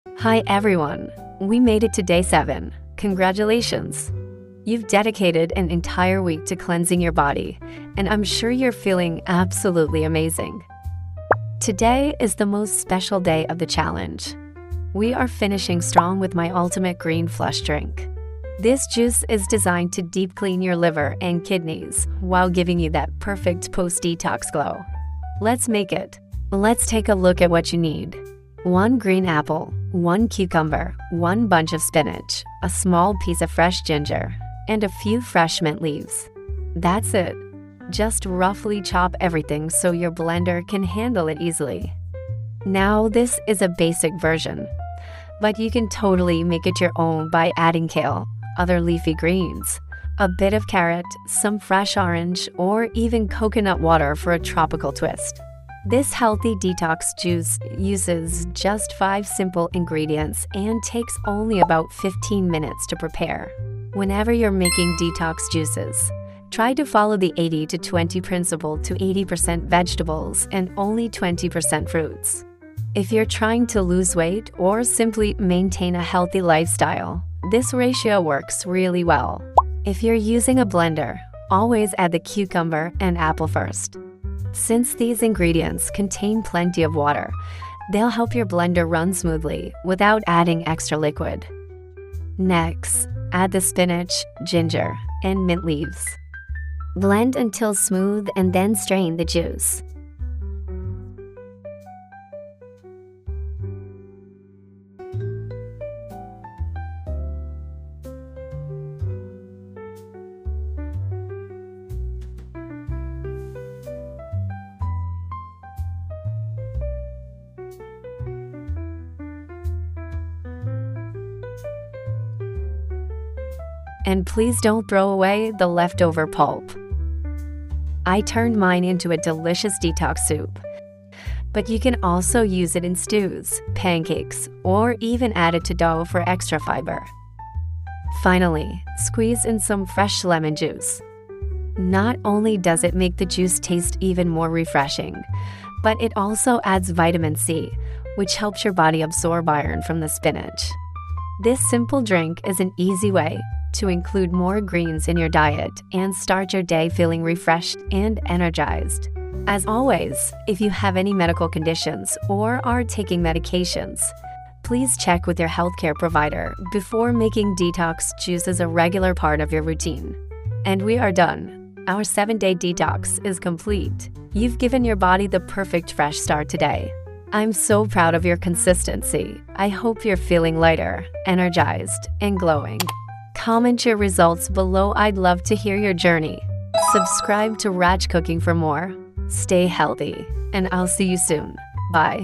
Hi everyone! We made it to day 7. Congratulations! You've dedicated an entire week to cleansing your body, and I'm sure you're feeling absolutely amazing. Today is the most special day of the challenge. We are finishing strong with my ultimate green flush drink. This juice is designed to deep clean your liver and kidneys while giving you that perfect post-detox glow. Let's make it. Let's take a look at what you need. 1 green apple, 1 cucumber, 1 bunch of spinach, a small piece of fresh ginger, and a few fresh mint leaves. That's it. Just roughly chop everything so your blender can handle it easily. Now, this is a basic version, but you can totally make it your own by adding kale, other leafy greens, a bit of carrot, some fresh orange, or even coconut water for a tropical twist. This healthy detox juice uses just 5 simple ingredients and takes only about 15 minutes to prepare. Whenever you're making detox juices, try to follow the 80-20 principle to 80% vegetables and only 20% fruits. If you're trying to lose weight or simply maintain a healthy lifestyle, this ratio works really well. If you're using a blender, always add the cucumber and apple first. Since these ingredients contain plenty of water, they'll help your blender run smoothly without adding extra liquid. Next, add the spinach, ginger, and mint leaves. Blend until smooth and then strain the juice. And please don't throw away the leftover pulp. I turned mine into a delicious detox soup. But you can also use it in stews, pancakes, or even add it to dough for extra fiber. Finally, squeeze in some fresh lemon juice. Not only does it make the juice taste even more refreshing, but it also adds vitamin C, which helps your body absorb iron from the spinach. This simple drink is an easy way to include more greens in your diet and start your day feeling refreshed and energized. As always, if you have any medical conditions or are taking medications, please check with your healthcare provider before making detox juices a regular part of your routine. And we are done. Our 7-day detox is complete. You've given your body the perfect fresh start today. I'm so proud of your consistency. I hope you're feeling lighter, energized, and glowing. Comment your results below. I'd love to hear your journey. Subscribe to Rach-Cooking for more. Stay healthy, and I'll see you soon. Bye.